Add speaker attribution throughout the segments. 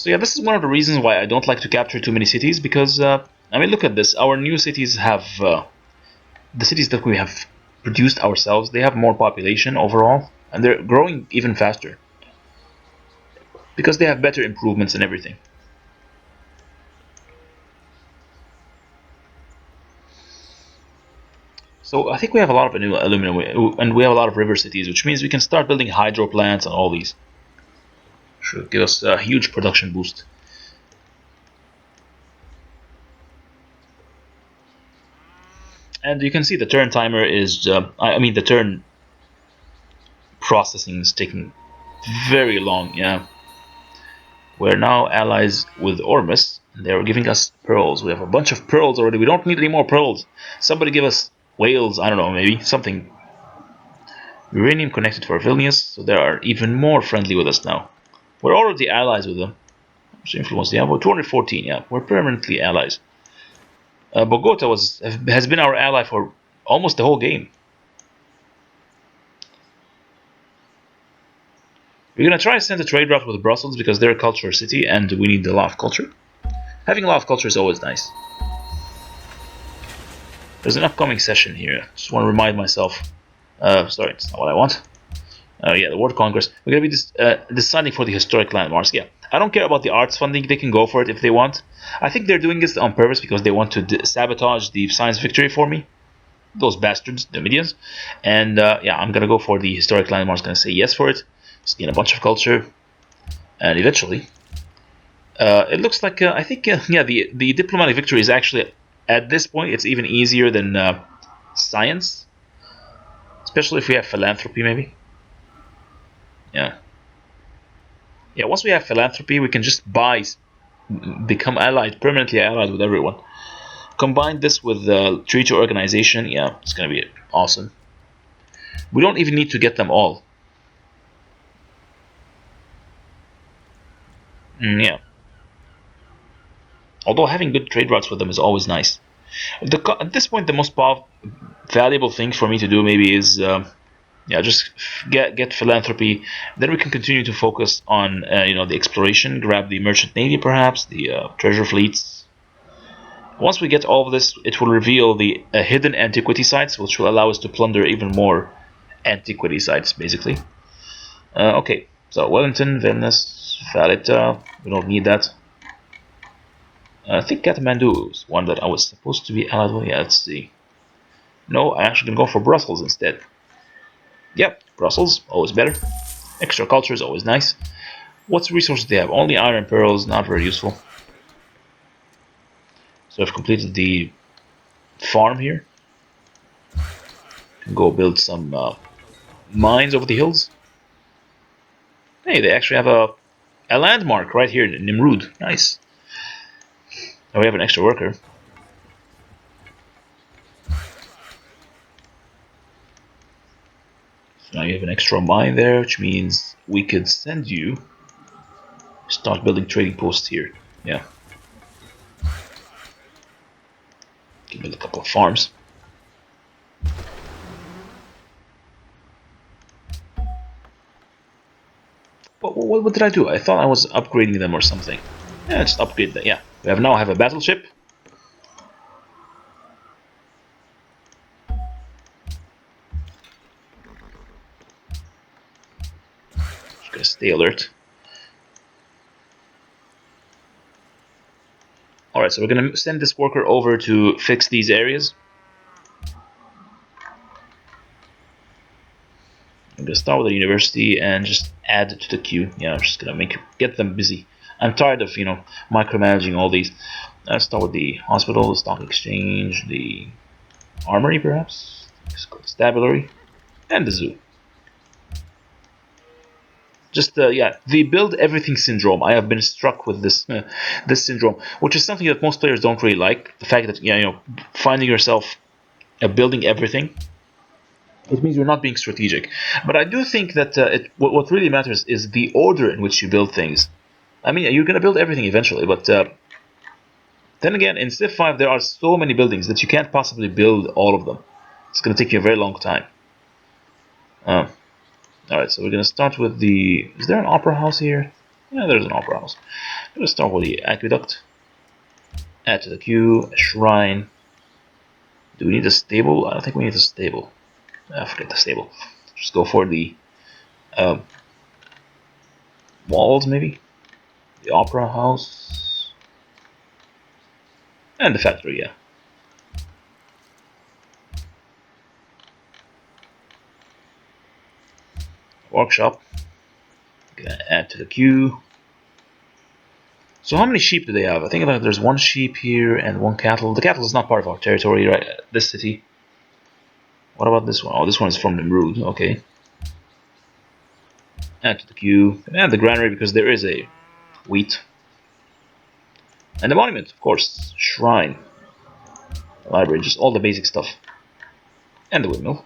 Speaker 1: So yeah, this is one of the reasons why I don't like to capture too many cities, because I mean, look at this. Our new cities have the cities that we have produced ourselves. They have more population overall, and they're growing even faster because they have better improvements and everything. So I think we have a lot of new aluminum, and we have a lot of river cities, which means we can start building hydro plants and all these. Should give us a huge production boost. And you can see the turn timer is, I mean, the turn processing is taking very long. Yeah, we're now allies with Ormus, and they're giving us pearls. We have a bunch of pearls already. We don't need any more pearls. Somebody give us whales. I don't know, maybe something. Uranium connected for Vilnius, so they are even more friendly with us now. We're already allies with them. Influence, yeah, we're 214. Yeah, we're permanently allies. Bogota has been our ally for almost the whole game. We're gonna try to send a trade route with Brussels because they're a cultural city and we need a lot of culture. Having a lot of culture is always nice. There's an upcoming session here. Just want to remind myself. Sorry, it's not what I want. Yeah, the World Congress. We're gonna be deciding for the historic landmarks. Yeah, I don't care about the arts funding. They can go for it if they want. I think they're doing this on purpose because they want to sabotage the science victory for me. Those bastards, the Medians. And yeah, I'm gonna go for the historic landmarks. Gonna say yes for it. Just gain a bunch of culture, and eventually, it looks like I think yeah, the diplomatic victory is actually at this point it's even easier than science, especially if we have philanthropy maybe. Yeah. Yeah, once we have philanthropy, we can just become allied, permanently allied with everyone. Combine this with the treaty organization, yeah, it's gonna be awesome. We don't even need to get them all. Yeah. Although having good trade routes with them is always nice. At this point, the most valuable thing for me to do maybe is yeah, just get philanthropy. Then we can continue to focus on the exploration, grab the merchant navy, perhaps the treasure fleets. Once we get all of this, it will reveal the hidden antiquity sites, which will allow us to plunder even more antiquity sites, basically. Okay, so Wellington, Vilnius, Valletta, we don't need that. I think Kathmandu is one that I was supposed to be allied with. Yeah, let's see. No, I'm actually gonna go for Brussels instead. Yep, Brussels, always better. Extra culture is always nice. What's resources they have? Only iron pearls, not very useful. So I've completed the farm here. Can go build some mines over the hills. Hey, they actually have a landmark right here in Nimrud. Nice. Now we have an extra worker. So now you have an extra mine there, which means we could send you. Start building trading posts here. Yeah. Can build a couple of farms. What did I do? I thought I was upgrading them or something. Yeah, just upgrade that. Yeah, we now have a battleship. Just gonna stay alert. Alright, so we're gonna send this worker over to fix these areas. I'm gonna start with the university and just add it to the queue. Yeah, I'm just gonna get them busy. I'm tired of micromanaging all these. Let's start with the hospital, the stock exchange, the armory perhaps, constabulary, and the zoo. Just yeah, the build everything syndrome. I have been struck with this syndrome, which is something that most players don't really like. The fact that finding yourself building everything, it means you're not being strategic. But I do think that what really matters is the order in which you build things. I mean, you're gonna build everything eventually, but then again, in Civ 5 there are so many buildings that you can't possibly build all of them. It's gonna take you a very long time. Alright, so we're gonna start with the. Is there an opera house here? Yeah, there's an opera house. Let's start with the aqueduct. Add to the queue, a shrine. Do we need a stable? I don't think we need a stable. Forget the stable. Just go for the walls, maybe? The opera house. And the factory, yeah. Workshop. Gonna add to the queue. So how many sheep do they have? I think there's one sheep here and one cattle. The cattle is not part of our territory, right? This city. What about this one? Oh, this one is from Nimrud. Okay. Add to the queue. And the granary because there is a wheat. And the monument, of course. Shrine. Library, just all the basic stuff. And the windmill.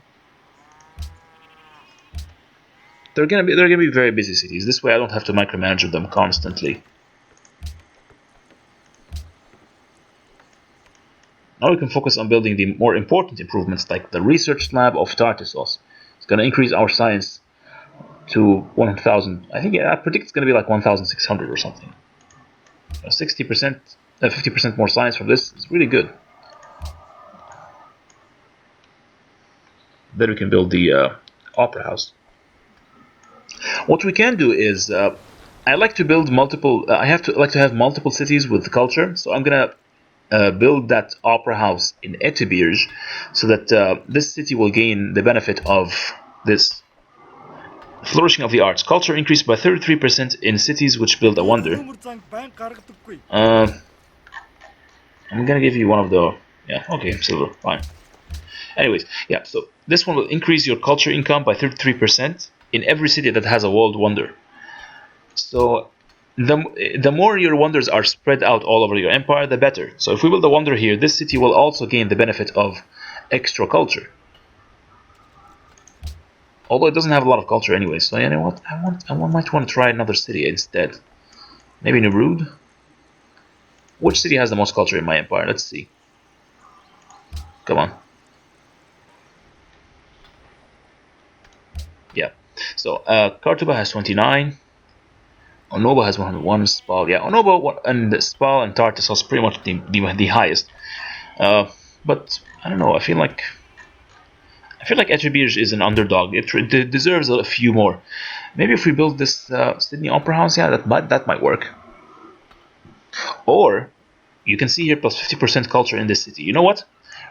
Speaker 1: They're gonna be very busy cities. This way I don't have to micromanage them constantly. Now we can focus on building the more important improvements like the research lab of Tartessos. It's gonna increase our science to 1,000. I think I predict it's gonna be like 1,600 or something. 60%, 50% more science from this is really good. Then we can build the opera house. What we can do is I like to build multiple. Like to have multiple cities with culture. So I'm gonna build that opera house in Etibirj, so that this city will gain the benefit of this flourishing of the arts. Culture increased by 33% in cities which build a wonder. I'm gonna give you one of the. Yeah, okay, silver, fine. Anyways, yeah, so this one will increase your culture income by 33% in every city that has a world wonder. So the more your wonders are spread out all over your empire, the better. So if we build a wonder here, this city will also gain the benefit of extra culture. Although it doesn't have a lot of culture anyway, so you know what? I might want to try another city instead. Maybe Nimrud? Which city has the most culture in my empire? Let's see. Come on. Yeah. So Kartuba has 29. Onoba has 101. Spal, yeah. Onoba and Spal and Tartessos pretty much the highest. But I don't know. I feel like Etibirj is an underdog. It deserves a few more. Maybe if we build this Sydney Opera House, yeah, that might work. Or you can see here plus 50% culture in this city. You know what?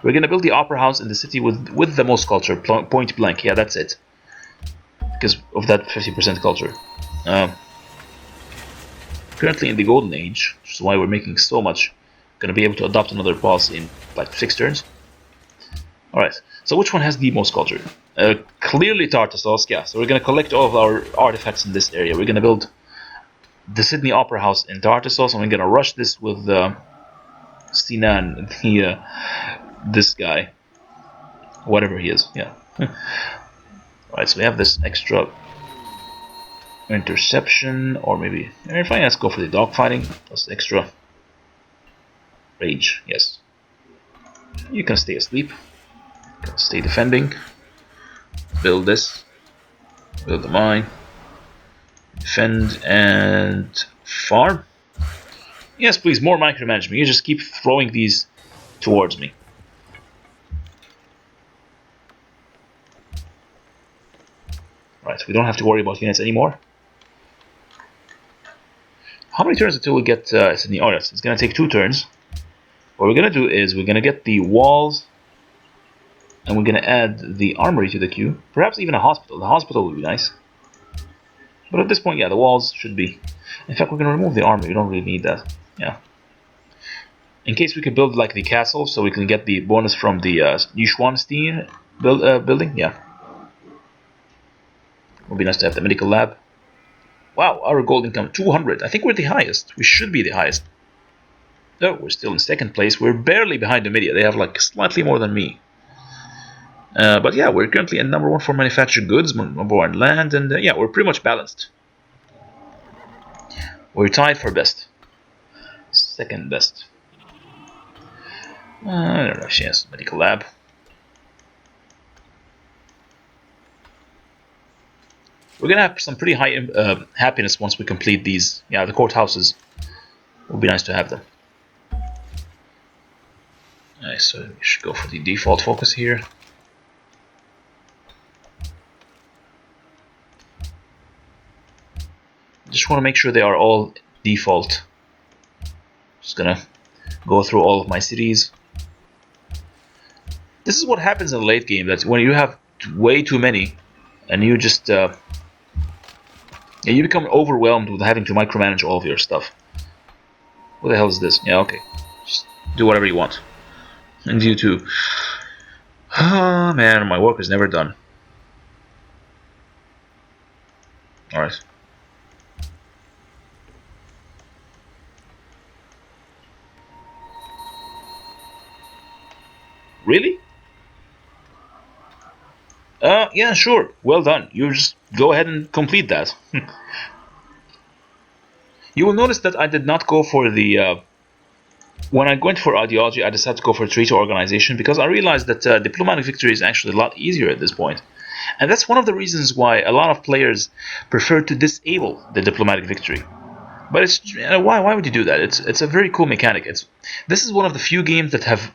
Speaker 1: We're gonna build the Opera House in the city with the most culture. Point blank. Yeah, that's it. Because of that 50% culture. Currently in the Golden Age, which is why we're making so much. Gonna be able to adopt another boss in like 6 turns. Alright, so which one has the most culture? Clearly Tartessos, yeah. So we're gonna collect all of our artifacts in this area. We're gonna build the Sydney Opera House in Tartessos, and we're gonna rush this with Sinan, this guy, whatever he is. Yeah. Alright, so we have this extra interception, or maybe fine. Let's go for the dogfighting plus extra rage. Yes, you can stay asleep. Stay defending. Build this. Build the mine. Defend and farm. Yes, please, more micromanagement. You just keep throwing these towards me. Right, we don't have to worry about units anymore. How many turns until we get Sydney? Oh yes, it's gonna take 2 turns. What we're gonna do is we're gonna get the walls, and we're gonna add the armory to the queue. Perhaps even a hospital. The hospital would be nice. But at this point, yeah, the walls should be. In fact, we're gonna remove the armory. We don't really need that. Yeah. In case we could build like the castle, so we can get the bonus from the Neuschwanstein building. Yeah. Would be nice to have the medical lab. Wow, our gold income 200. I think we're the highest. We should be the highest. No, we're still in 2nd place. We're barely behind the media. They have like slightly more than me. But yeah, we're currently at #1 for manufactured goods, #1 land, and yeah, we're pretty much balanced. We're tied for best. 2nd best. I don't know if she has medical lab. We're gonna have some pretty high happiness once we complete these. Yeah, the courthouses. It would be nice to have them. Alright, so we should go for the default focus here. Just want to make sure they are all default. Just gonna go through all of my cities. This is what happens in the late game, that when you have way too many and you just you become overwhelmed with having to micromanage all of your stuff. What the hell is this? Yeah, okay. Just do whatever you want. And you too. Oh man, my work is never done. Alright. Really? Yeah, sure. Well done. You just go ahead and complete that. You will notice that I did not go for the... when I went for ideology, I decided to go for treaty organization because I realized that diplomatic victory is actually a lot easier at this point. And that's one of the reasons why a lot of players prefer to disable the diplomatic victory. But it's why would you do that? It's a very cool mechanic. This is one of the few games that have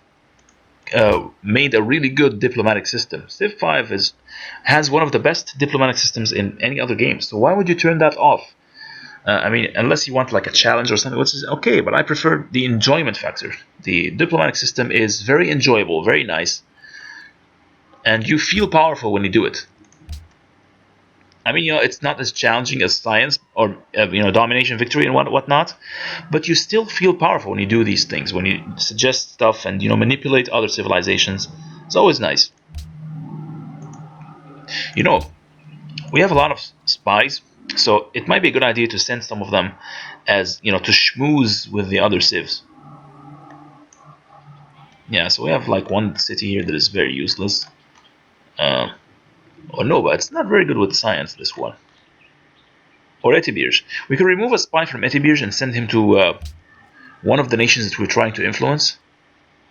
Speaker 1: made a really good diplomatic system. Civ5 has one of the best diplomatic systems in any other game. So why would you turn that off? I mean, unless you want like a challenge or something, which is okay. But I prefer the enjoyment factor. The diplomatic system is very enjoyable, very nice, and you feel powerful when you do it. I mean, it's not as challenging as science or domination, victory, and whatnot, but you still feel powerful when you do these things. When you suggest stuff and manipulate other civilizations, it's always nice. We have a lot of spies, so it might be a good idea to send some of them as to schmooze with the other civs. Yeah, so we have like one city here that is very useless. Oh no, but it's not very good with science, this one. Or Etibirj. We can remove a spy from Etibirj and send him to one of the nations that we're trying to influence.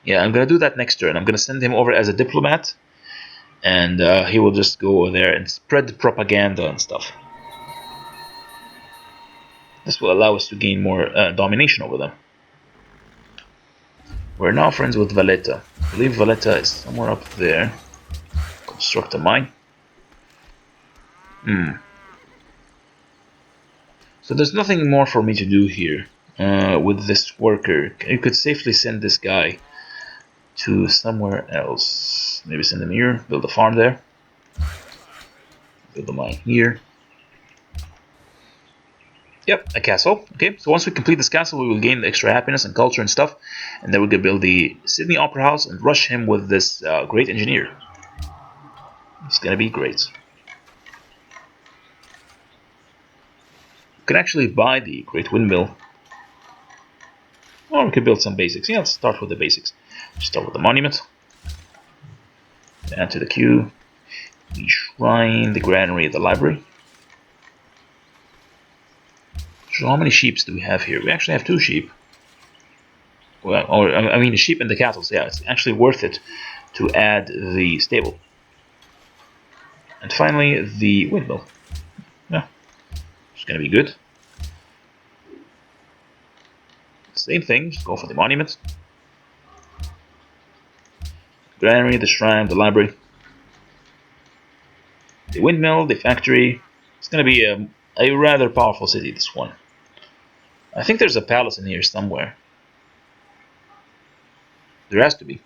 Speaker 1: Yeah, I'm going to do that next turn. I'm going to send him over as a diplomat. And he will just go there and spread propaganda and stuff. This will allow us to gain more domination over them. We're now friends with Valletta. I believe Valletta is somewhere up there. Construct a mine. So there's nothing more for me to do here with this worker. You could safely send this guy to somewhere else. Maybe send him here, build a farm there. Build a mine here. Yep, a castle. Okay, so once we complete this castle, we will gain the extra happiness and culture and stuff. And then we're going to build the Sydney Opera House and rush him with this great engineer. It's going to be great. We can actually buy the Great Windmill. Or we could build some basics. Yeah, let's start with the basics. Start with the monument. Add to the queue. The shrine, the granary, the library. So how many sheep do we have here? We actually have 2 sheep. Well, or I mean the sheep and the cattle. So yeah, it's actually worth it to add the stable. And finally, the windmill. Yeah, it's going to be good. Same thing, just go for the monument. Granary, the shrine, the library. The windmill, the factory. It's going to be a rather powerful city, this one. I think there's a palace in here somewhere. There has to be.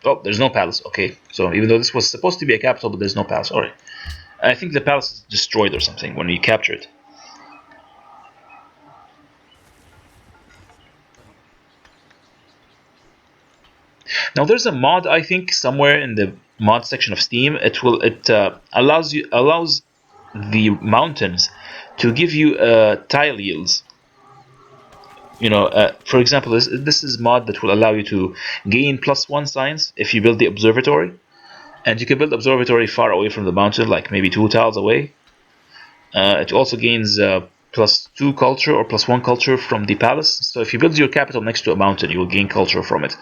Speaker 1: Oh, there's no palace. Okay, so even though this was supposed to be a capital, but there's no palace. Alright. I think the palace is destroyed or something when you capture it. Now there's a mod, I think, somewhere in the mod section of Steam. It allows the mountains to give you tile yields. For example, this is mod that will allow you to gain +1 science if you build the observatory, and you can build observatory far away from the mountain, like maybe 2 tiles away. It also gains +2 culture or +1 culture from the palace. So if you build your capital next to a mountain, you will gain culture from it.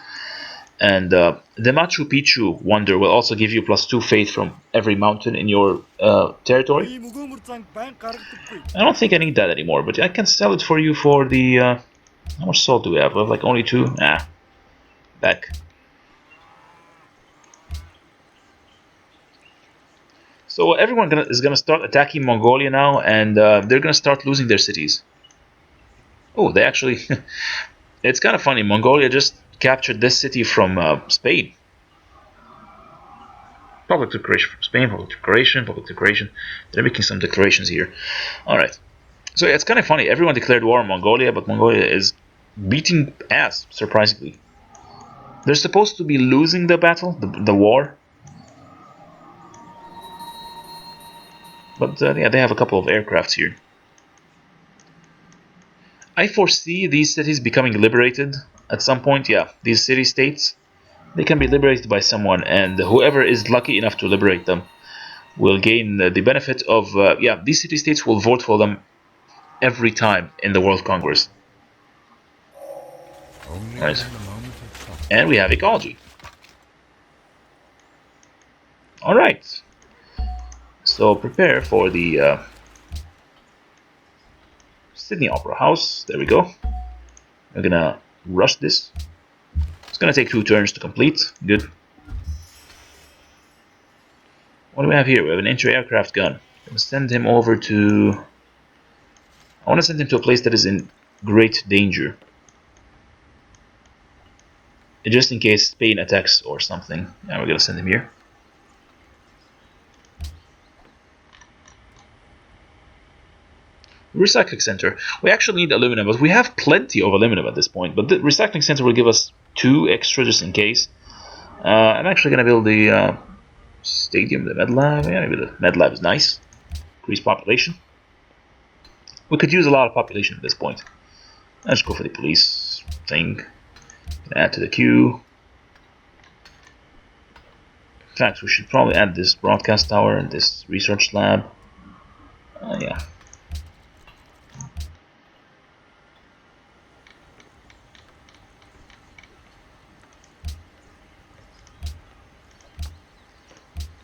Speaker 1: And the Machu Picchu wonder will also give you +2 faith from every mountain in your territory. I don't think I need that anymore, but I can sell it for you for the... how much salt do we have? We have like only 2? Nah. Back. So everyone is gonna start attacking Mongolia now, and they're gonna start losing their cities. Oh, they actually... it's kind of funny. Mongolia just captured this city from Spain. Public declaration from Spain, public declaration. They're making some declarations here. Alright. So yeah, it's kind of funny. Everyone declared war on Mongolia, but Mongolia is beating ass, surprisingly. They're supposed to be losing the battle, the war. But yeah, they have a couple of aircrafts here. I foresee these cities becoming liberated at some point. Yeah, these city-states, they can be liberated by someone, and whoever is lucky enough to liberate them will gain the benefit of... yeah, these city-states will vote for them every time in the World Congress. Right. And we have ecology. Alright. So prepare for the Sydney Opera House. There we go. We're gonna rush this. It's gonna take 2 turns to complete. Good. What do we have here? We have an anti-aircraft gun. I'm gonna send him over to... I want to send him to a place that is in great danger. Just in case Spain attacks or something. And we're gonna send him here. Recycling center. We actually need aluminum, but we have plenty of aluminum at this point. But the recycling center will give us 2 extra just in case. I'm actually gonna build the stadium, the med lab. Yeah, maybe the med lab is nice. Increase population. We could use a lot of population at this point. Let's go for the police thing. Add to the queue. In fact, we should probably add this broadcast tower and this research lab. Yeah.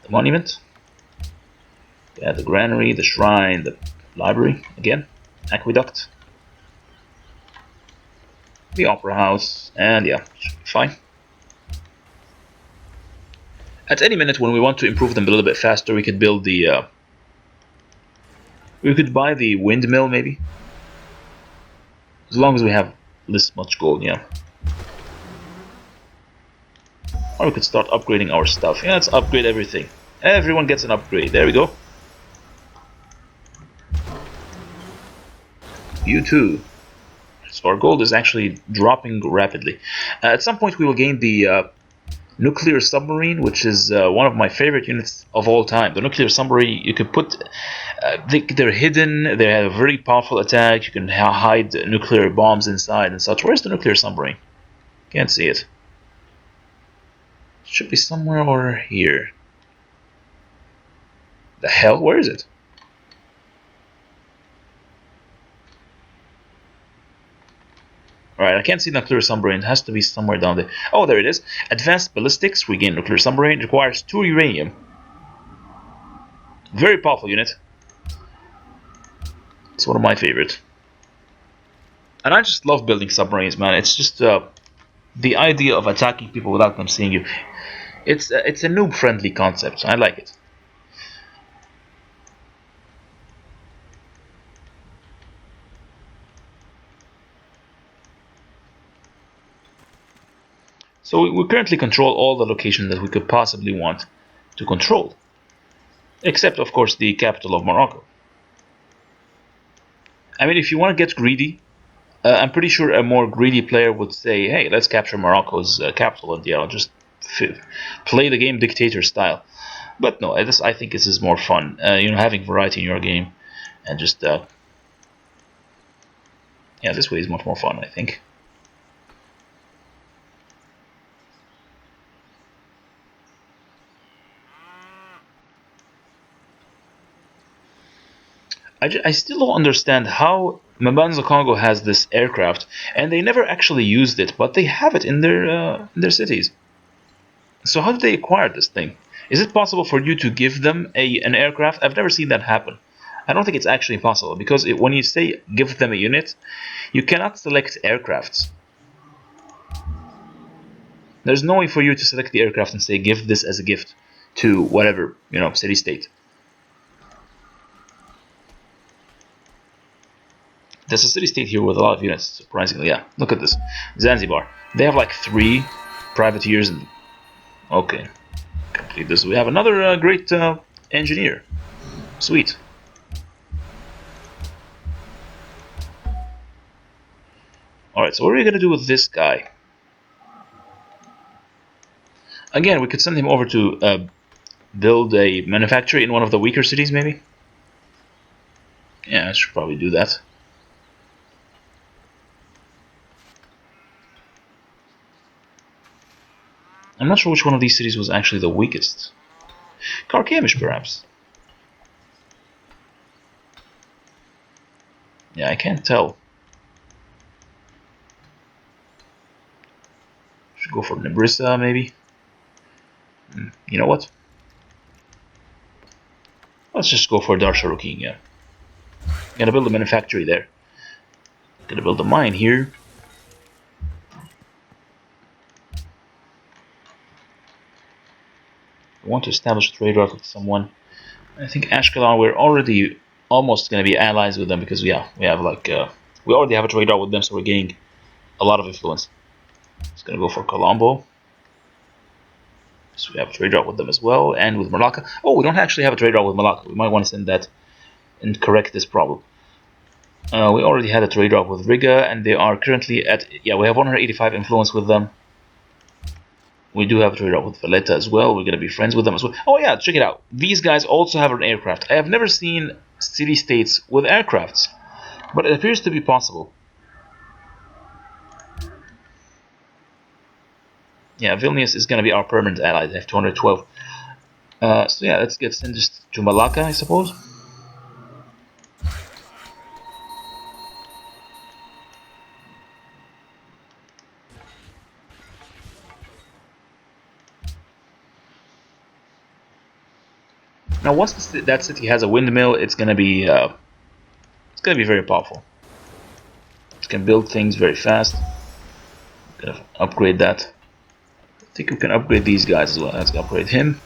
Speaker 1: The monument. Yeah, the granary, the shrine, the library again. Aqueduct. The opera house, and yeah, should be fine. At any minute, when we want to improve them a little bit faster, we could build the... we could buy the windmill, maybe. As long as we have this much gold, yeah. Or we could start upgrading our stuff. Yeah, let's upgrade everything. Everyone gets an upgrade. There we go. You too. So our gold is actually dropping rapidly. At some point we will gain the nuclear submarine, which is one of my favorite units of all time. The nuclear submarine, you can put... they're hidden, they have a very powerful attack, you can hide nuclear bombs inside and such. Where's the nuclear submarine? Can't see it. It should be somewhere over here. The hell? Where is it? Alright, I can't see nuclear submarine. It has to be somewhere down there. Oh, there it is. Advanced ballistics. Regain nuclear submarine. Requires 2 uranium. Very powerful unit. It's one of my favorite. And I just love building submarines, man. It's just the idea of attacking people without them seeing you. It's a noob-friendly concept. So I like it. So we currently control all the locations that we could possibly want to control. Except, of course, the capital of Morocco. I mean, if you want to get greedy, I'm pretty sure a more greedy player would say, hey, let's capture Morocco's capital and yeah, just play the game dictator style. But no, I think this is more fun. You know, having variety in your game and just... yeah, this way is much more fun, I think. I still don't understand how Mabanza Congo has this aircraft, and they never actually used it, but they have it in their cities. So how did they acquire this thing? Is it possible for you to give them an aircraft? I've never seen that happen. I don't think it's actually possible because when you say give them a unit, you cannot select aircrafts. There's no way for you to select the aircraft and say give this as a gift to whatever, city state. There's a city state here with a lot of units, surprisingly. Yeah, look at this. Zanzibar. They have like 3 privateers and... Okay. Complete this. We have another great engineer. Sweet. Alright, so what are we going to do with this guy? Again, we could send him over to build a manufactory in one of the weaker cities, maybe? Yeah, I should probably do that. I'm not sure which one of these cities was actually the weakest. Karkamish, perhaps. Yeah, I can't tell. Should go for Nebrissa, maybe. You know what? Let's just go for Darsharukin, yeah. Gonna build a manufactory there. Gonna build a mine here. I want to establish a trade route with someone. I think Ashkelon, we're already almost gonna be allies with them because we have like we already have a trade route with them, so we're gaining a lot of influence. It's gonna go for Colombo. So we have a trade route with them as well, and with Malacca. Oh, we don't actually have a trade route with Malacca. We might want to send that and correct this problem. We already had a trade route with Riga, and they are currently at... Yeah, we have 185 influence with them. We do have a trade route with Valletta as well. We're going to be friends with them as well. Oh yeah, check it out. These guys also have an aircraft. I have never seen city-states with aircrafts, but it appears to be possible. Yeah, Vilnius is going to be our permanent ally. They have 212. So yeah, let's send this to Malacca, I suppose. Now, once that city has a windmill, it's going to be very powerful. It can build things very fast. We're going to upgrade that. I think we can upgrade these guys as well. Let's upgrade him.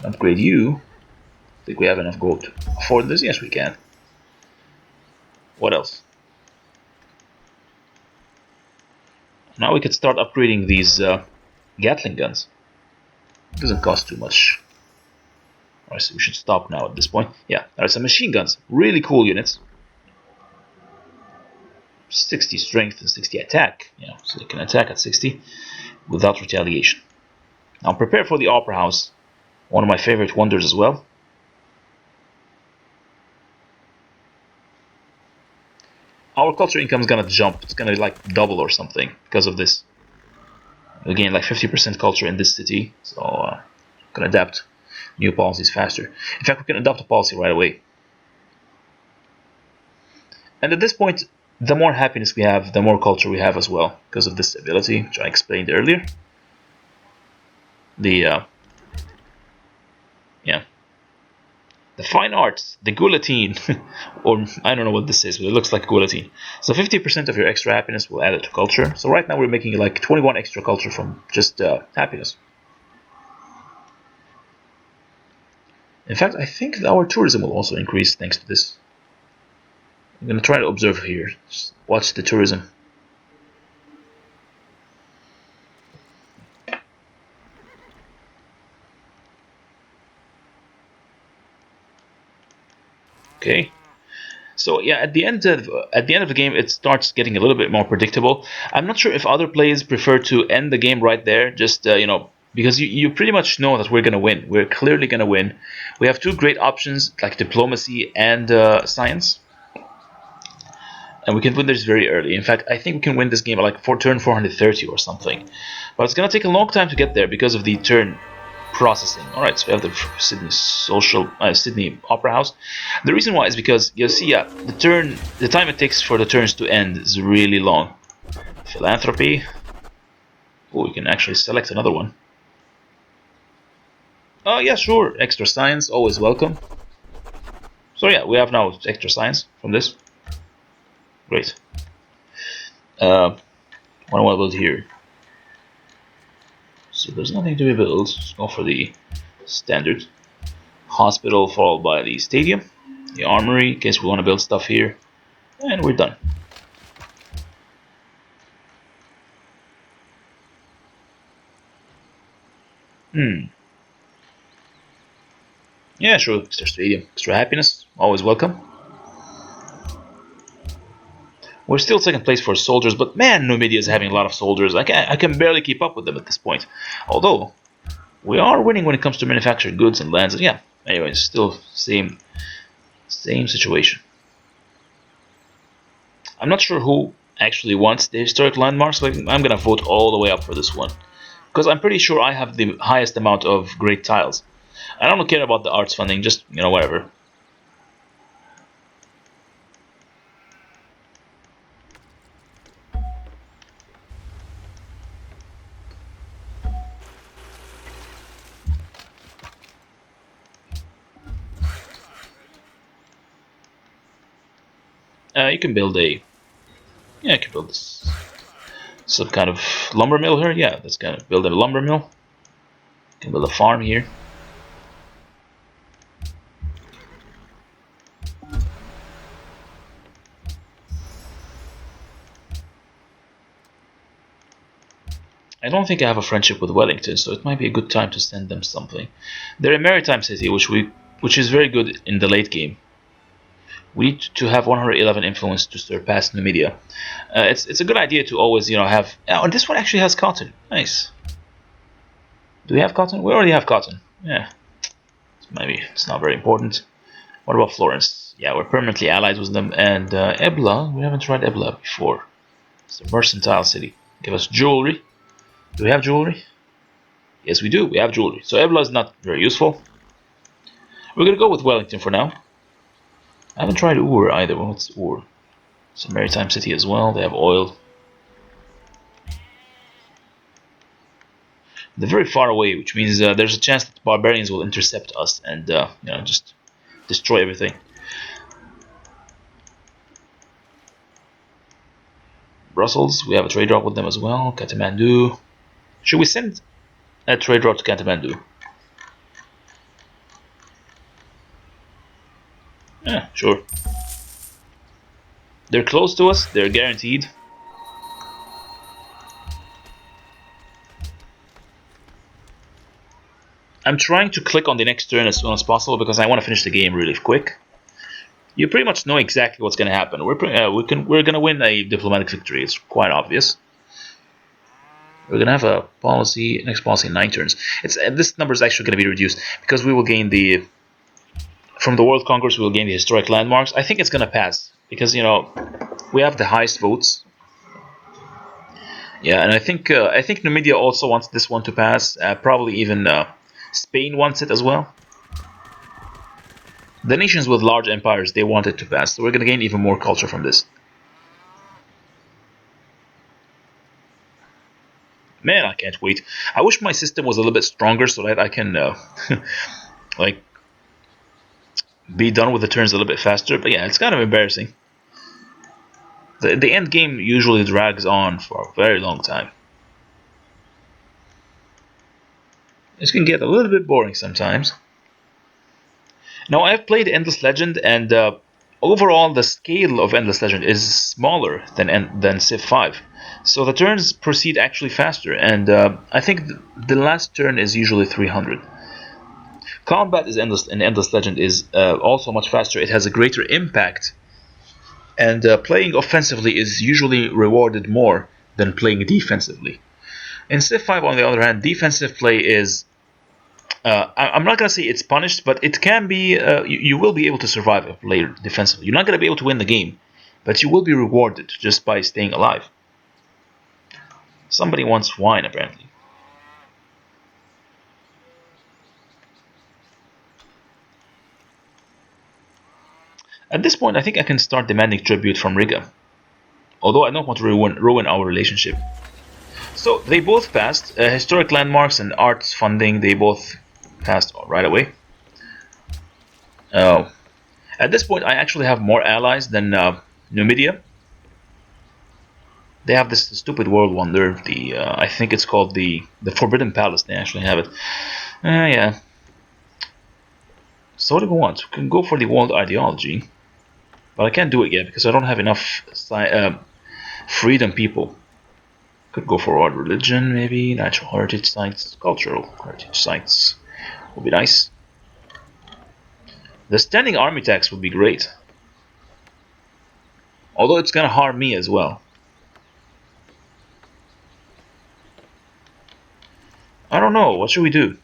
Speaker 1: Upgrade you. I think we have enough gold to afford this. Yes, we can. What else? Now we could start upgrading these Gatling guns. It doesn't cost too much. Alright, so we should stop now at this point. Yeah, there are some machine guns. Really cool units. 60 strength and 60 attack. Yeah, so they can attack at 60 without retaliation. Now prepare for the Opera House. One of my favorite wonders as well. Our culture income is gonna jump. It's gonna like double or something because of this. We gain like 50% culture in this city, so we can adapt new policies faster. In fact, we can adopt a policy right away. And at this point, the more happiness we have, the more culture we have as well, because of this ability, which I explained earlier. The fine arts, the guillotine, or I don't know what this is, but it looks like guillotine. So 50% of your extra happiness will add it to culture. So right now we're making like 21 extra culture from just happiness. In fact, I think our tourism will also increase thanks to this. I'm going to try to observe here. Just watch the tourism. Okay. So yeah, at the end of the game, it starts getting a little bit more predictable. I'm not sure if other players prefer to end the game right there, just because you pretty much know that we're gonna win. We're clearly gonna win. We have 2 great options like diplomacy and science, and we can win this very early. In fact, I think we can win this game at like turn 430 or something. But it's gonna take a long time to get there because of the turn processing. Alright, so we have the Sydney Opera House. The reason why is because you see, the time it takes for the turns to end is really long. Philanthropy. Oh, we can actually select another one. Oh yeah, sure. Extra science, always welcome. So yeah, we have now extra science from this. Great. What do I build here? So there's nothing to be built. Let's go for the standard hospital, followed by the stadium, the armory, in case we want to build stuff here, and we're done. Yeah, sure. Extra stadium, extra happiness, always welcome. We're still second place for soldiers, but man, Numidia is having a lot of soldiers. I can barely keep up with them at this point. Although, we are winning when it comes to manufactured goods and lands. Yeah, anyways, still same situation. I'm not sure who actually wants the historic landmarks. Like, I'm gonna vote all the way up for this one. Because I'm pretty sure I have the highest amount of great tiles. I don't care about the arts funding, just, whatever. You can build you can build this some kind of lumber mill here. Yeah, let's kind of build a lumber mill. You can build a farm here. I don't think I have a friendship with Wellington, so it might be a good time to send them something. They're a maritime city, which is very good in the late game. We need to have 111 influence to surpass Numidia. It's a good idea to always have. Oh, and this one actually has cotton. Nice. Do we have cotton? We already have cotton. Yeah. Maybe it's not very important. What about Florence? Yeah, we're permanently allied with them. And Ebla, we haven't tried Ebla before. It's a mercantile city. Give us jewelry. Do we have jewelry? Yes, we do. We have jewelry. So Ebla is not very useful. We're gonna go with Wellington for now. I haven't tried Ur either. What's Ur? It's a maritime city as well. They have oil. They're very far away, which means there's a chance that the barbarians will intercept us and just destroy everything. Brussels, we have a trade route with them as well. Kathmandu. Should we send a trade route to Kathmandu? Yeah, sure. They're close to us. They're guaranteed. I'm trying to click on the next turn as soon as possible because I want to finish the game really quick. You pretty much know exactly what's going to happen. We're going to win a diplomatic victory. It's quite obvious. We're going to have a policy, next policy, 9 turns. This number is actually going to be reduced because we will gain from the World Congress, we will gain the historic landmarks. I think it's going to pass because, we have the highest votes. Yeah, and I think Numidia also wants this one to pass. Probably even Spain wants it as well. The nations with large empires, they want it to pass. So we're going to gain even more culture from this. Man, I can't wait. I wish my system was a little bit stronger so that I can like be done with the turns a little bit faster. But yeah, it's kind of embarrassing. The end game usually drags on for a very long time. This can get a little bit boring sometimes. Now, I've played Endless Legend, and overall the scale of Endless Legend is smaller than Civ5. So the turns proceed actually faster, and I think the last turn is usually 300. Combat in Endless Legend is also much faster. It has a greater impact, and playing offensively is usually rewarded more than playing defensively. In Civ5, on the other hand, defensive play is I'm not going to say it's punished, but it can be. You will be able to survive if played defensively. You're not going to be able to win the game, but you will be rewarded just by staying alive. Somebody wants wine, apparently. At this point, I think I can start demanding tribute from Riga, although I don't want to ruin our relationship. So they both passed historic landmarks and arts funding. They both passed right away. Oh, at this point, I actually have more allies than Numidia. They have this stupid world wonder. The I think it's called the Forbidden Palace. They actually have it. Yeah. So what do we want? We can go for the world ideology, but I can't do it yet because I don't have enough freedom people. Could go for world religion, maybe natural heritage sites, cultural heritage sites would be nice. The standing army tax would be great, although it's gonna harm me as well. I don't know. What should we do?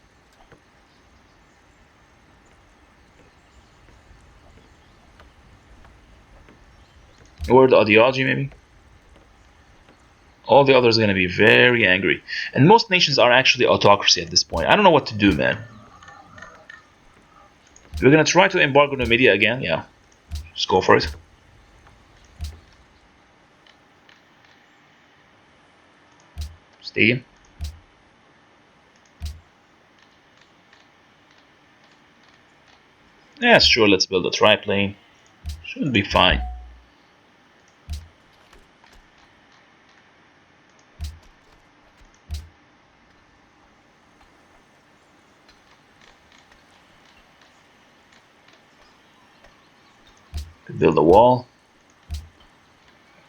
Speaker 1: World ideology, maybe. All the others are going to be very angry. And most nations are actually autocracy at this point. I don't know what to do, man. We're going to try to embargo Numidia again. Yeah. Just go for it. Stadium. Yeah, sure, let's build a triplane. Should be fine. Could build a wall.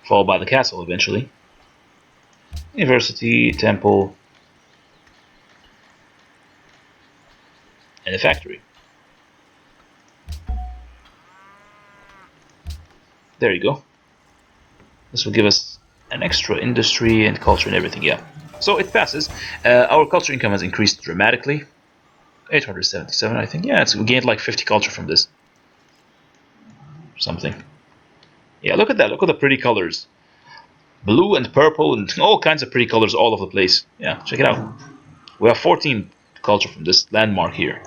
Speaker 1: Followed by the castle eventually. University, temple, and a factory. There you go. This will give us an extra industry and culture and everything, yeah. So it passes. Our culture income has increased dramatically. 877, I think. Yeah, we gained like 50 culture from this. Something. Yeah, look at that. Look at the pretty colors. Blue and purple and all kinds of pretty colors all over the place. Yeah, check it out. We have 14 culture from this landmark here.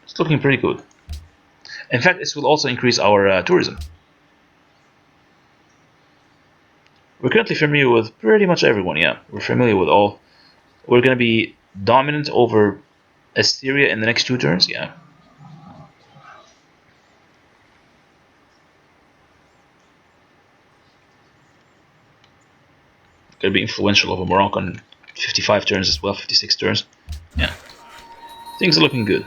Speaker 1: It's looking pretty good. In fact, this will also increase our tourism. We're currently familiar with pretty much everyone, yeah. We're familiar with all. We're going to be dominant over Assyria in the next 2 turns, yeah. Going to be influential over Morocco in 55 turns as well, 56 turns. Yeah. Things are looking good.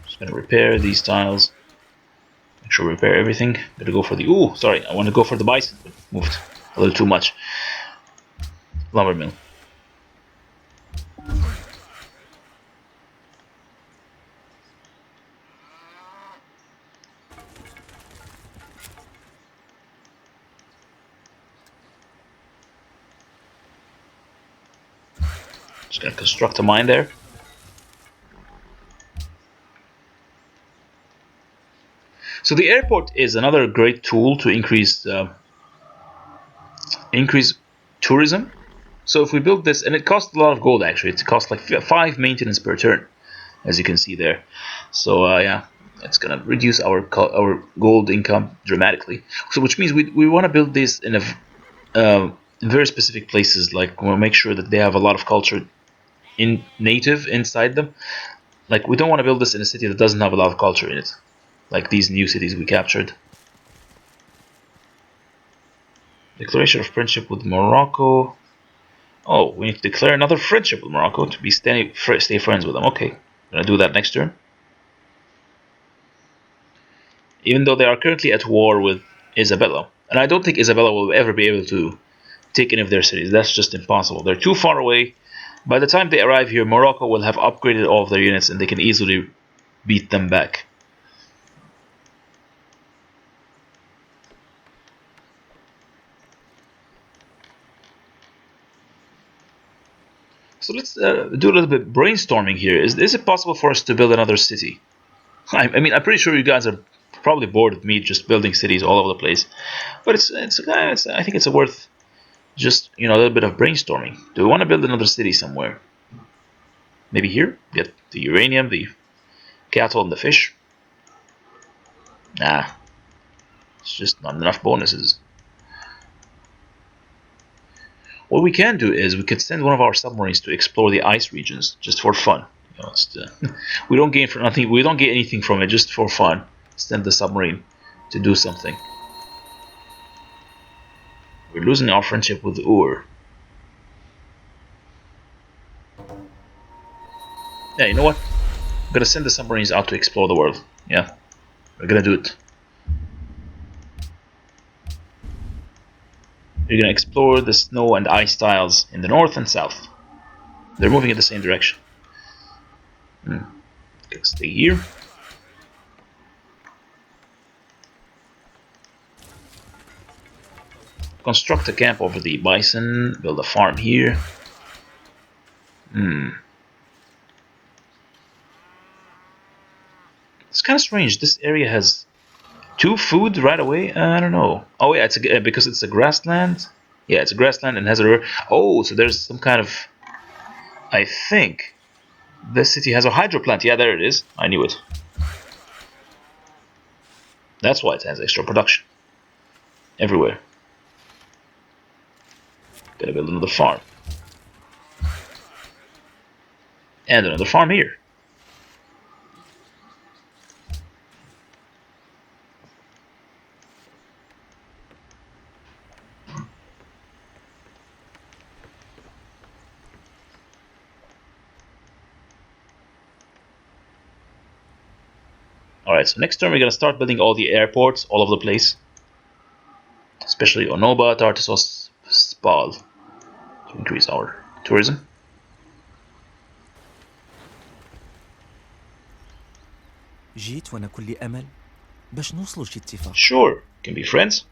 Speaker 1: Just going to repair these tiles. Make sure we repair everything. Gonna go for the... Ooh, sorry. I want to go for the bison, but moved a little too much. Lumber mill. Just gonna construct a mine there. So the airport is another great tool to increase tourism. So if we build this, and it costs a lot of gold actually, it costs like 5 maintenance per turn, as you can see there. So yeah, it's gonna reduce our gold income dramatically. So which means we want to build this in very specific places. Like we'll make sure that they have a lot of culture native inside them. Like we don't want to build this in a city that doesn't have a lot of culture in it. Like these new cities we captured. Declaration of friendship with Morocco. Oh, we need to declare another friendship with Morocco to be stay friends with them. Okay, I'm gonna do that next turn. Even though they are currently at war with Isabella, and I don't think Isabella will ever be able to take any of their cities. That's just impossible. They're too far away. By the time they arrive here, Morocco will have upgraded all of their units, and they can easily beat them back. So let's do a little bit brainstorming here. Is it possible for us to build another city? I mean, I'm pretty sure you guys are probably bored of me just building cities all over the place, but I think it's worth just a little bit of brainstorming. Do we want to build another city somewhere? Maybe here. Get the uranium, the cattle, and the fish. Nah, it's just not enough bonuses. What we can do is we could send one of our submarines to explore the ice regions just for fun. You know, we don't gain for nothing. We don't get anything from it, just for fun. Send the submarine to do something. We're losing our friendship with Ur. Yeah, you know what? I'm gonna send the submarines out to explore the world. Yeah, we're gonna do it. We're gonna explore the snow and ice tiles in the north and south. They're moving in the same direction. Gonna stay here. Construct a camp over the bison. Build a farm here. It's kind of strange. This area has 2 food right away. I don't know. Oh yeah, it's because it's a grassland. Yeah, it's a grassland and has a river. Oh, so there's some kind of. I think this city has a hydro plant. Yeah, there it is. I knew it. That's why it has extra production everywhere. Gotta build another farm. And another farm here. Alright, so next turn we're gonna start building all the airports all over the place. Especially Onoba, Tartessos, Spal. To increase our tourism.
Speaker 2: جيت وأنا كل أمل باش نوصلوا لشي اتفاق.
Speaker 1: Sure, can be friends.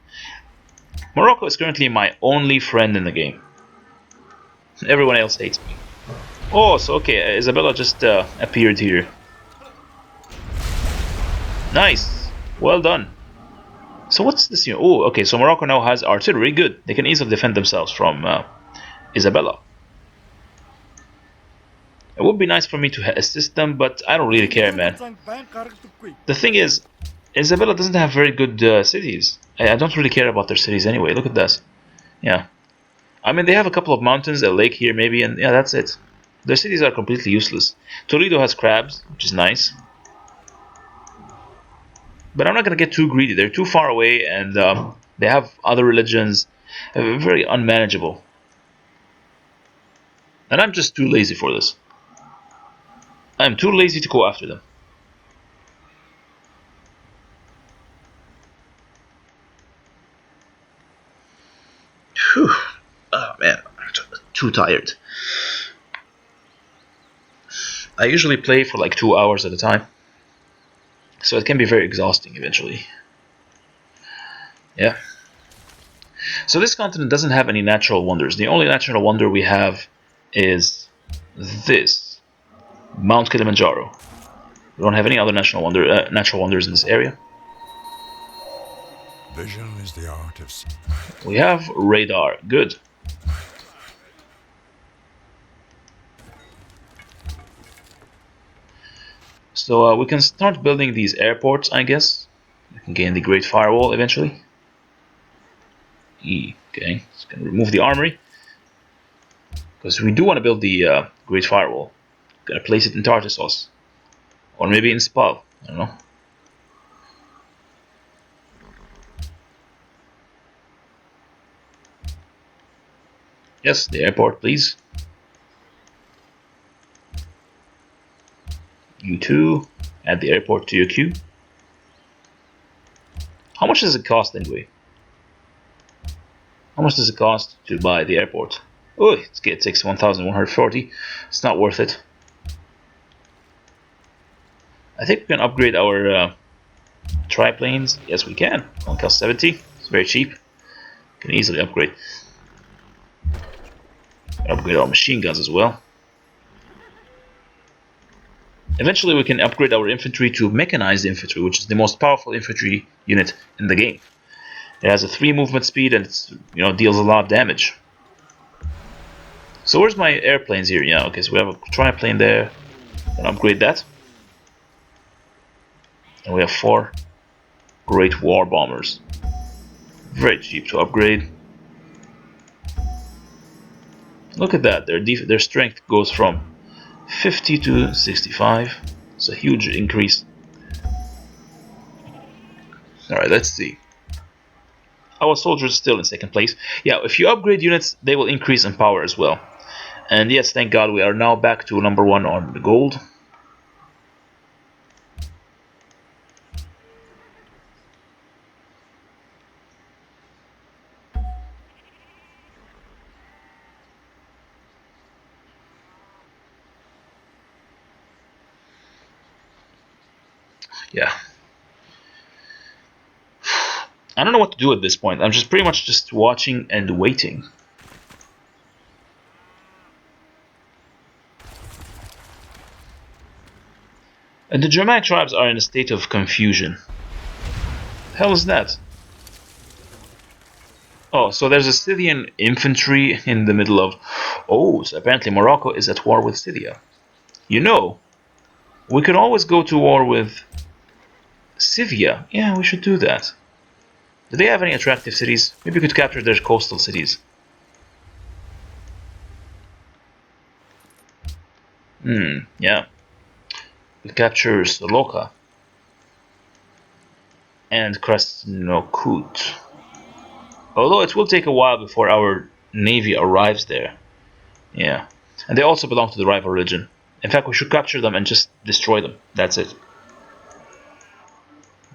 Speaker 1: Morocco is currently my only friend in the game. Everyone else hates me. Oh, so okay, Isabella just appeared here. Nice, well done. So what's this here? Oh, okay, so Morocco now has artillery. Good, they can easily defend themselves from Isabella. It would be nice for me to assist them, but I don't really care, man. The thing is, Isabella doesn't have very good cities. I don't really care about their cities anyway. Look at this. Yeah. I mean, they have a couple of mountains, a lake here maybe, and yeah, that's it. Their cities are completely useless. Toledo has crabs, which is nice. But I'm not going to get too greedy. They're too far away, and they have other religions. Very unmanageable. And I'm just too lazy for this. I'm too lazy to go after them. Whew. Oh man, I'm too tired. I usually play for like 2 hours at a time. So it can be very exhausting eventually. Yeah. So this continent doesn't have any natural wonders. The only natural wonder we have is this. Mount Kilimanjaro. We don't have any other natural wonders in this area.
Speaker 3: Vision is the art of.
Speaker 1: We have radar. Good. So we can start building these airports, I guess. We can gain the Great Firewall eventually. Okay, just gonna remove the armory because we do want to build the Great Firewall. Gonna place it in Tartessos, or maybe in Spal. I don't know. Yes, the airport, please. You too. Add the airport to your queue. How much does it cost anyway? How much does it cost to buy the airport? Oh, it takes 1,140. It's not worth it. I think we can upgrade our triplanes. Yes, we can. Only costs 70. It's very cheap. Can easily upgrade. Upgrade our machine guns as well. Eventually, we can upgrade our infantry to mechanized infantry, which is the most powerful infantry unit in the game. It has a 3 movement speed and it's, deals a lot of damage. So where's my airplanes here? Yeah, okay, so we have a triplane there. Gonna upgrade that. And we have 4 great war bombers. Very cheap to upgrade. Look at that. Their strength goes from 50 to 65. It's a huge increase. Alright, let's see. Our soldiers still in second place. Yeah, if you upgrade units, they will increase in power as well. And yes, thank God we are now back to number 1 on the gold. Yeah. I don't know what to do at this point. I'm just pretty much just watching and waiting. And the Germanic tribes are in a state of confusion. The hell is that? Oh, so there's a Scythian infantry in the middle of... Oh, so apparently Morocco is at war with Scythia. You know, we could always go to war with Scythia. Yeah, we should do that. Do they have any attractive cities? Maybe we could capture their coastal cities. Yeah. We capture Soloka and Krasnokut. Although it will take a while before our navy arrives there. Yeah. And they also belong to the rival religion. In fact, we should capture them and just destroy them. That's it.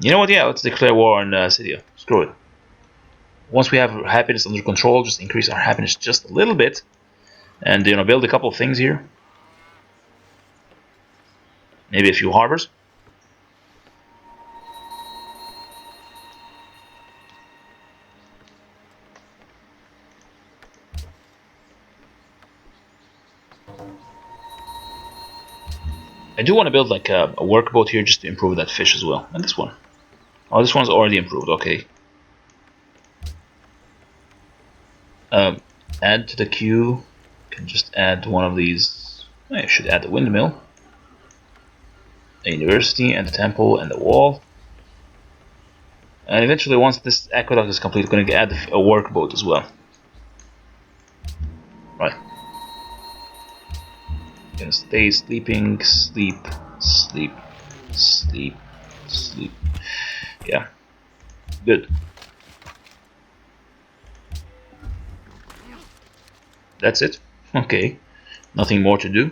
Speaker 1: You know what? Yeah, let's declare war on Scythia. Screw it. Once we have happiness under control, just increase our happiness just a little bit. And, build a couple of things here. Maybe a few harbors. I do want to build like a workboat here just to improve that fish as well. And this one. Oh, this one's already improved. Okay. Add to the queue. Can just add one of these. I should add the windmill, a university, and the temple, and the wall. And eventually, once this aqueduct is complete, we're going to add a workboat as well. Right. Gonna stay sleeping, sleep, sleep, sleep, sleep. Yeah. Good. That's it. Okay. Nothing more to do.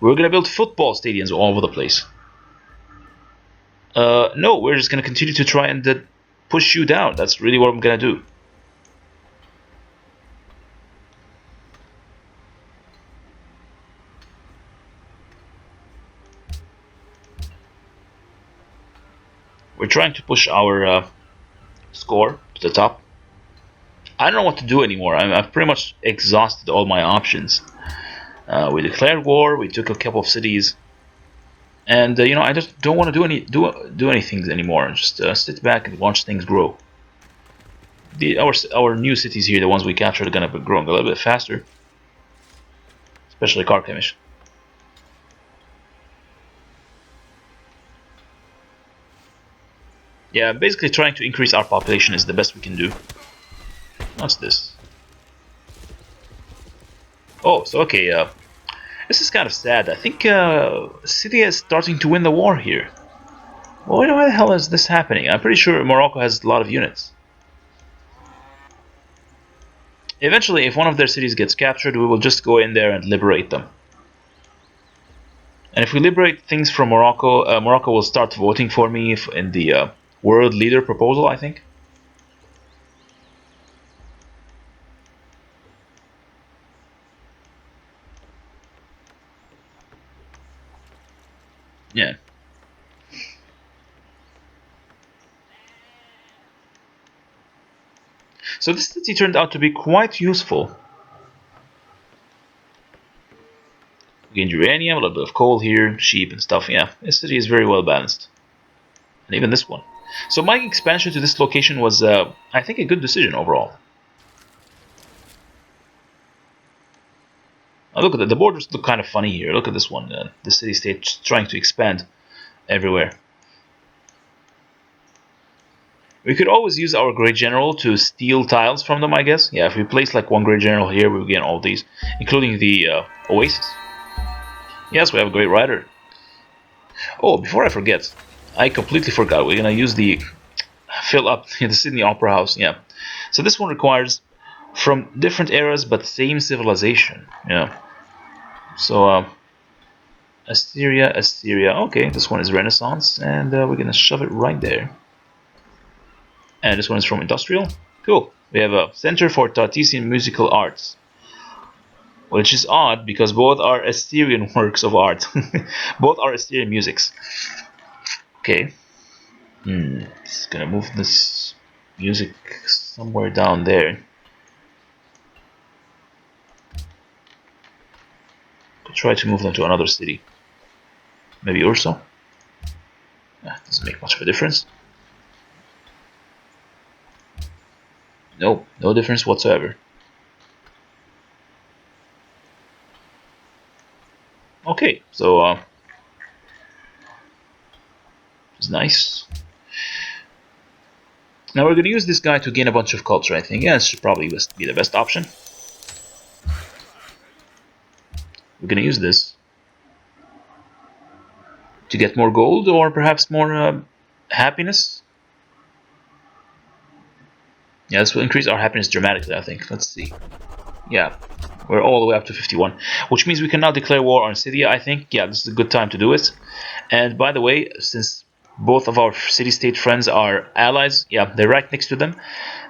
Speaker 1: We're gonna build football stadiums all over the place. No, we're just gonna continue to try and push you down. That's really what I'm gonna do. We're trying to push our score to the top. I don't know what to do anymore. I've pretty much exhausted all my options. We declared war. We took a couple of cities, and I just don't want to do anything anymore. Just sit back and watch things grow. Our new cities here, the ones we captured, are gonna be growing a little bit faster, especially Karkemish. Yeah, basically trying to increase our population is the best we can do. What's this? Oh, so okay, this is kind of sad. I think Syria is starting to win the war here. Well, why the hell is this happening? I'm pretty sure Morocco has a lot of units. Eventually, if one of their cities gets captured, we will just go in there and liberate them. And if we liberate things from Morocco, Morocco will start voting for me in the world leader proposal, I think. Yeah. So this city turned out to be quite useful. We gained uranium, a little bit of coal here, sheep and stuff. Yeah, this city is very well balanced. And even this one. So my expansion to this location was, I think, a good decision overall. Now look at that. The borders look kind of funny here. Look at this one. The city-state trying to expand everywhere. We could always use our Great General to steal tiles from them, I guess. Yeah, if we place like one Great General here, we will get all these, including the Oasis. Yes, we have a Great Rider. Oh, before I forget, I completely forgot. We're gonna use the fill up the Sydney Opera House. Yeah, so this one requires from different eras but same civilization. Yeah. So Assyria, Assyria. Okay, this one is Renaissance, and we're gonna shove it right there. And this one is from Industrial. Cool. We have a Center for Tartessian Musical Arts, which is odd because both are Assyrian works of art. Both are Assyrian musics. Okay. Just gonna move this music somewhere down there. Try to move them to another city. Maybe Urso? Doesn't make much of a difference. Nope, no difference whatsoever. Okay, so it's nice. Now we're gonna use this guy to gain a bunch of culture, I think. Yeah, this should probably be the best option. We're gonna use this to get more gold or perhaps more happiness. Yeah, this will increase our happiness dramatically, I think. Let's see. Yeah, we're all the way up to 51, which means we can now declare war on Scythia, I think. Yeah, this is a good time to do it. And by the way, since both of our city-state friends are allies, yeah, they're right next to them,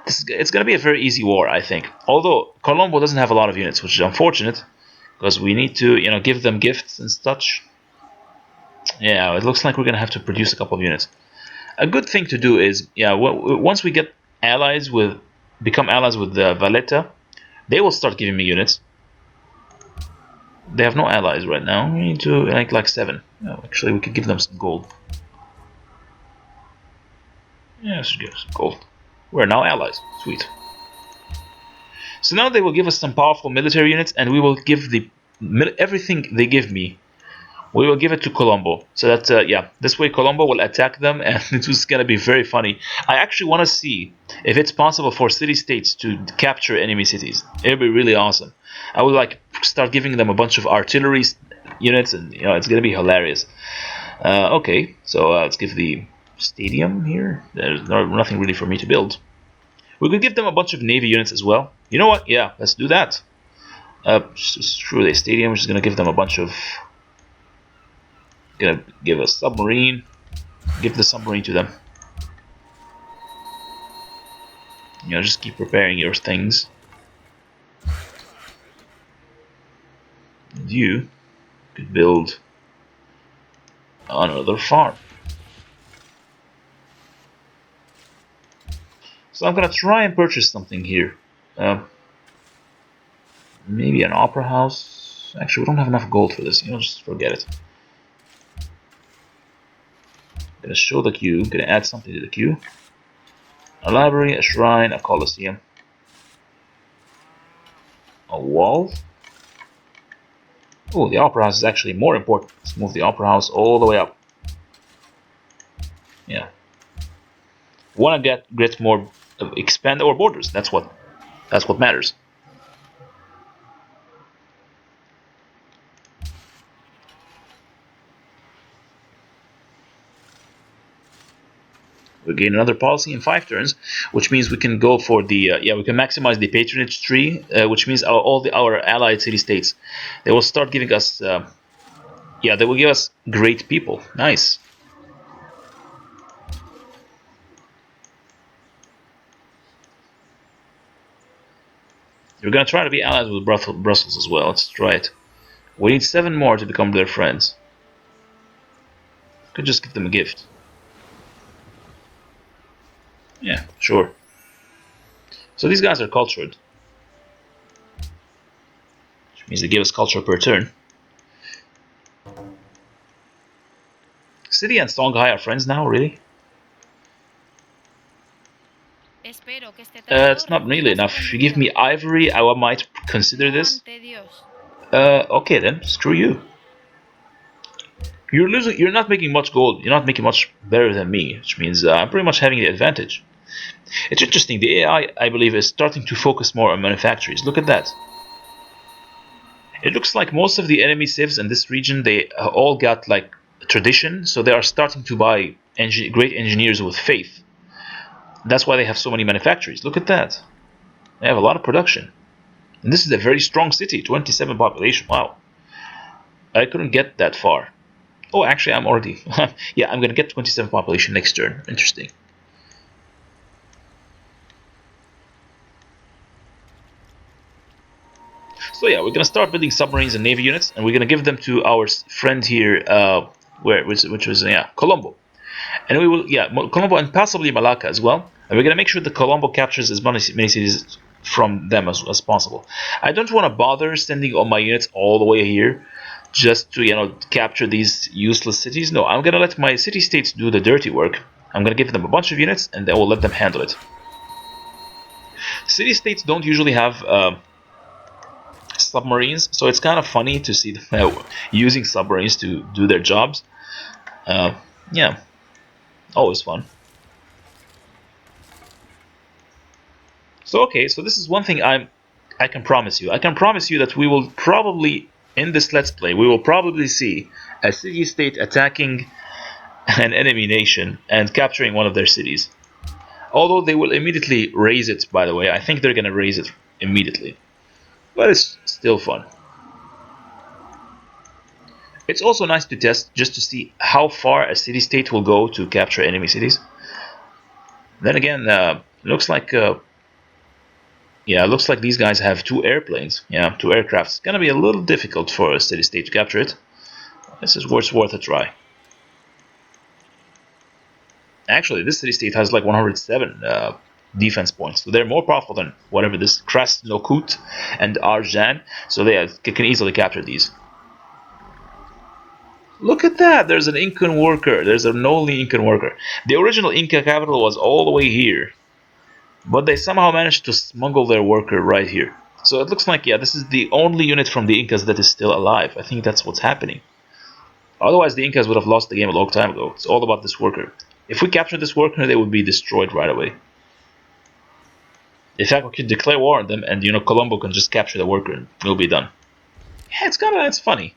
Speaker 1: it's going to be a very easy war, I think. Although, Colombo doesn't have a lot of units, which is unfortunate, because we need to, give them gifts and such. Yeah, it looks like we're going to have to produce a couple of units. A good thing to do is, yeah, once we get become allies with Valletta, they will start giving me units. They have no allies right now. We need to like 7. Oh, actually, we could give them some gold. Yeah, let's give some gold. We're now allies. Sweet. So now they will give us some powerful military units, and we will give everything they give me. We will give it to Colombo, so that yeah, this way Colombo will attack them, and it's gonna be very funny. I actually want to see if it's possible for city-states to capture enemy cities. It'd be really awesome. I would like start giving them a bunch of artillery units, and it's gonna be hilarious. Okay, so let's give the stadium here. There's nothing really for me to build. We could give them a bunch of navy units as well. You know what? Yeah, let's do that. Screw the stadium. We're just gonna give them a bunch of. Gonna give a submarine. Give the submarine to them. Just keep preparing your things. And you could build another farm. So I'm gonna try and purchase something here. Maybe an opera house. Actually, we don't have enough gold for this. Just forget it. Gonna show the queue. Gonna add something to the queue. A library, a shrine, a coliseum, a wall. Oh, the opera house is actually more important. Let's move the opera house all the way up. Yeah. Want to get more, expand our borders. That's what matters. We gain another policy in 5 turns, which means we can go for the we can maximize the patronage tree, which means all our allied city-states, they will start giving us they will give us great people. Nice. We're gonna try to be allies with Brussels as well. Let's try it. We need 7 more to become their friends. Could just give them a gift. Yeah, sure. So these guys are cultured, which means they give us culture per turn. City and Songhai are friends now, really? It's not really enough. If you give me ivory, I might consider this. Okay then, screw you. You're losing. You're not making much gold. You're not making much better than me, which means I'm pretty much having the advantage. It's interesting. The AI, I believe, is starting to focus more on manufactories. Look at that. It looks like most of the enemy civs in this region, they all got like tradition, so they are starting to buy great engineers with faith. That's why they have so many manufactories. Look at that. They have a lot of production. And this is a very strong city, 27 population. Wow. I couldn't get that far. Oh, actually, I'm already... yeah, I'm going to get 27 population next turn. Interesting. So yeah, we're going to start building submarines and navy units, and we're going to give them to our friend here, which was, Colombo. And we will, Colombo and possibly Malacca as well. And we're going to make sure that Colombo captures as many cities from them as possible. I don't want to bother sending all my units all the way here just to, capture these useless cities. No, I'm going to let my city-states do the dirty work. I'm going to give them a bunch of units, and then we'll let them handle it. City-states don't usually have submarines, so it's kind of funny to see them using submarines to do their jobs. Yeah, always fun. So okay, so this is one thing I can promise you. I can promise you that we will probably, in this Let's Play, we will probably see a city-state attacking an enemy nation and capturing one of their cities. Although they will immediately raise it, by the way. I think they're going to raise it immediately. But it's still fun. It's also nice to test just to see how far a city-state will go to capture enemy cities. Then again, looks like looks like these guys have 2 airplanes. Yeah, 2 aircrafts. It's gonna be a little difficult for a city-state to capture it. This is worth a try. Actually, this city-state has like 107 defense points. So they're more powerful than whatever this Krasnokut and Arjan. So they can easily capture these. Look at that! There's an Incan worker. There's an only Incan worker. The original Inca capital was all the way here. But they somehow managed to smuggle their worker right here. So it looks like, this is the only unit from the Incas that is still alive. I think that's what's happening. Otherwise, the Incas would have lost the game a long time ago. It's all about this worker. If we capture this worker, they would be destroyed right away. In fact, we could declare war on them, and Colombo can just capture the worker, and it'll be done. Yeah, it's funny.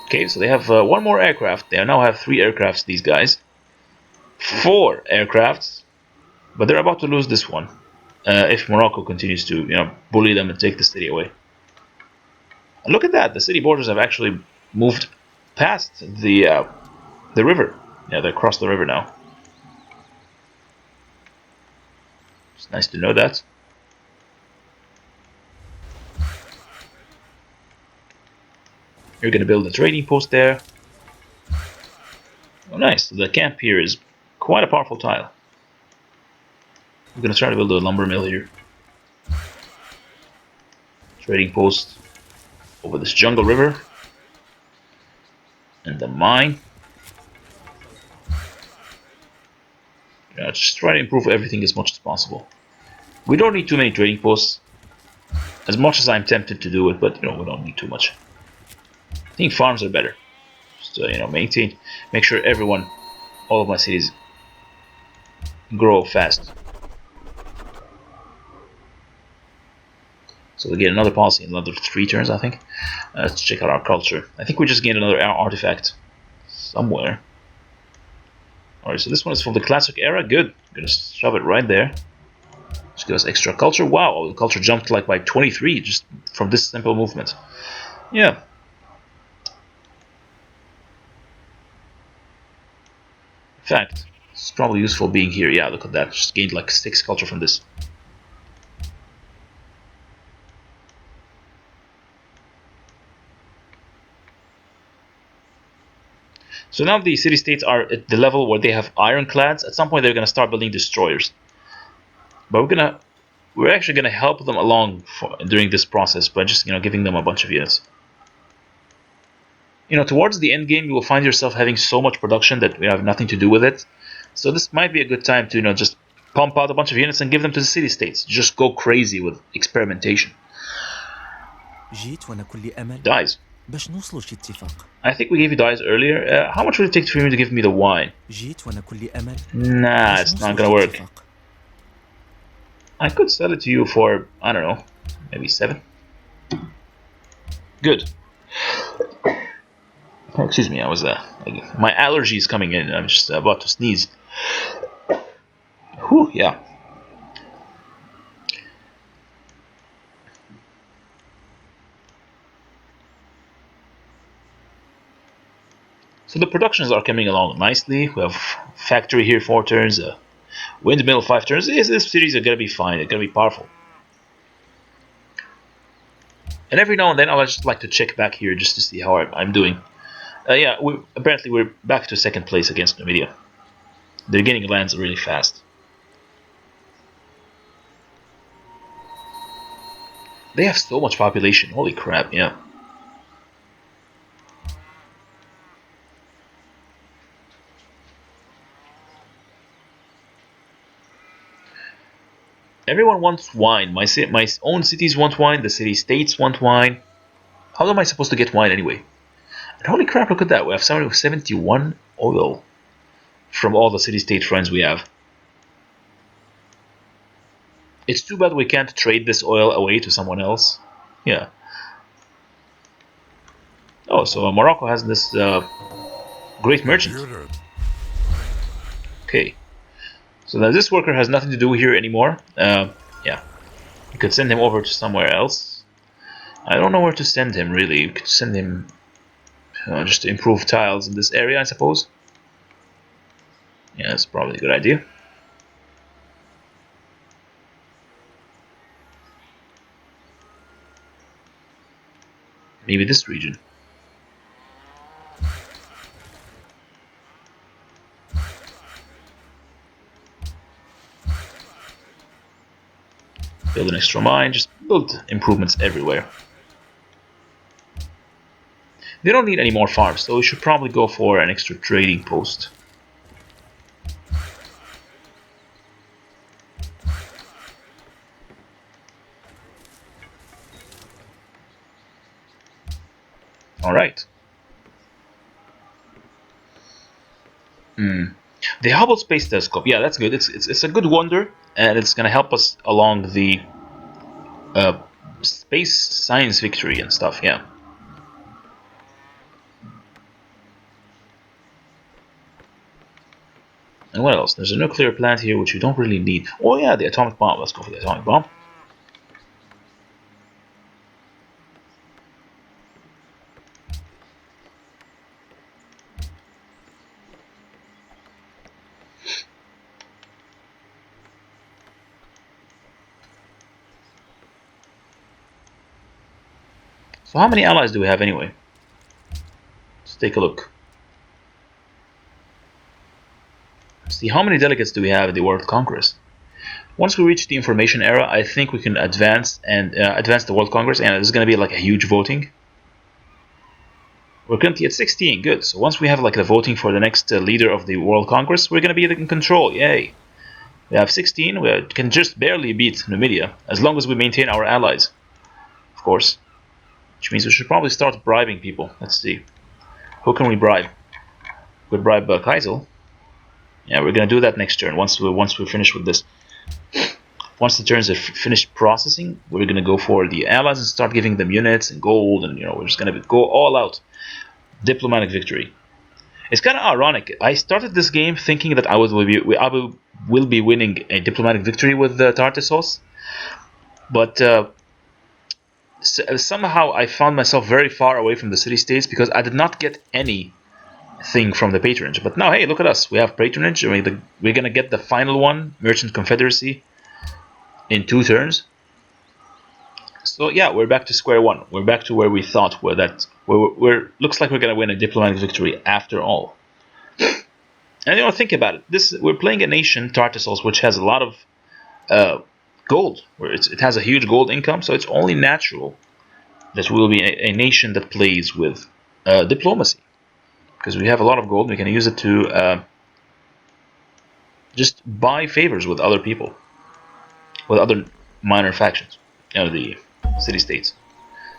Speaker 1: Okay, so they have 1 more aircraft. They now have 3 aircrafts. These guys, 4 aircrafts. But they're about to lose this one if Morocco continues to, bully them and take the city away. And look at that! The city borders have actually moved past the river. Yeah, they crossed the river now. It's nice to know that. You're going to build a trading post there. Oh, nice! The camp here is quite a powerful tile. I'm going to try to build a lumber mill here. Trading post over this jungle river. And the mine. Just try to improve everything as much as possible. We don't need too many trading posts. As much as I'm tempted to do it, but we don't need too much. I think farms are better. Just make sure all of my cities grow fast. So we get another policy in another 3 turns, I think. Let's check out our culture. I think we just gained another artifact somewhere. Alright, so this one is from the classic era. Good. I'm gonna shove it right there. Just give us extra culture. Wow, the culture jumped like by 23 just from this simple movement. Yeah. In fact, it's probably useful being here. Yeah, look at that. Just gained like 6 culture from this. So now the city-states are at the level where they have ironclads. At some point they're going to start building destroyers. But we're actually going to help them along during this process by just giving them a bunch of units. Towards the end game you will find yourself having so much production that we have nothing to do with it. So this might be a good time to just pump out a bunch of units and give them to the city-states. Just go crazy with experimentation.
Speaker 2: جيت وأنا كل أمل
Speaker 1: Dies.
Speaker 2: باش نوصلوا لشي اتفاق.
Speaker 1: I think we gave you dyes earlier. How much would it take for you to give me the wine?
Speaker 2: جيت وأنا كل أمل
Speaker 1: Nah,
Speaker 2: باش
Speaker 1: it's
Speaker 2: نوصلوا
Speaker 1: not gonna
Speaker 2: لشي
Speaker 1: work.
Speaker 2: اتفاق.
Speaker 1: I could sell it to you for, I don't know, maybe 7. Good. Oh, excuse me, I was my allergy is coming in. I'm just about to sneeze. Whew, yeah. So the productions are coming along nicely. We have factory here 4 turns, windmill 5 turns. This series are gonna be fine. It's gonna be powerful. And every now and then I'll just like to check back here just to see how I'm doing. Yeah, apparently we're back to 2nd place against Nvidia. They're getting lands really fast. They have so much population. Holy crap! Yeah. Everyone wants wine. My own cities want wine. The city-states want wine. How am I supposed to get wine anyway? And holy crap, look at that. We have 71 oil from all the city-state friends we have. It's too bad we can't trade this oil away to someone else. Yeah. Oh, so Morocco has this great merchant. Okay. So now this worker has nothing to do here anymore. Yeah. You could send him over to somewhere else. I don't know where to send him, really. You could send him just to improve tiles in this area, I suppose. Yeah, that's probably a good idea. Maybe this region. Build an extra mine, just build improvements everywhere. They don't need any more farms, so we should probably go for an extra trading post. Alright. The Hubble Space Telescope, yeah, that's good. It's a good wonder, and it's gonna help us along the space science victory and stuff, yeah. And what else? There's a nuclear plant here, which we don't really need. Oh yeah, the atomic bomb. Let's go for the atomic bomb. So how many allies do we have anyway? Let's take a look. See, how many delegates do we have at the World Congress? Once we reach the information era, I think we can advance the World Congress, and there's going to be like a huge voting. We're currently at 16, good. So once we have like the voting for the next leader of the World Congress, we're going to be in control, yay. We have 16, we can just barely beat Numidia, as long as we maintain our allies, of course. Which means we should probably start bribing people. Let's see. Who can we bribe? We could bribe Kaisel. Yeah, we're gonna do that next turn. Once we finish with this. Once the turns are finished processing, we're gonna go for the allies and start giving them units and gold, and we're just gonna go all out. Diplomatic victory. It's kind of ironic. I started this game thinking that I will be winning a diplomatic victory with Tartessos, but somehow I found myself very far away from the city-states because I did not get anything from the patronage. But now, hey, look at us. We have patronage. I mean, we're going to get the final one, Merchant Confederacy, in 2 turns. So yeah, we're back to square one. We're back to where we thought looks like we're going to win a diplomatic victory after all. And think about it. We're playing a nation, Tartessos, which has a lot of gold. It has a huge gold income, so it's only natural that we will be a nation that plays with diplomacy, because we have a lot of gold. We can use it to just buy favors with other people, with other minor factions, the city-states.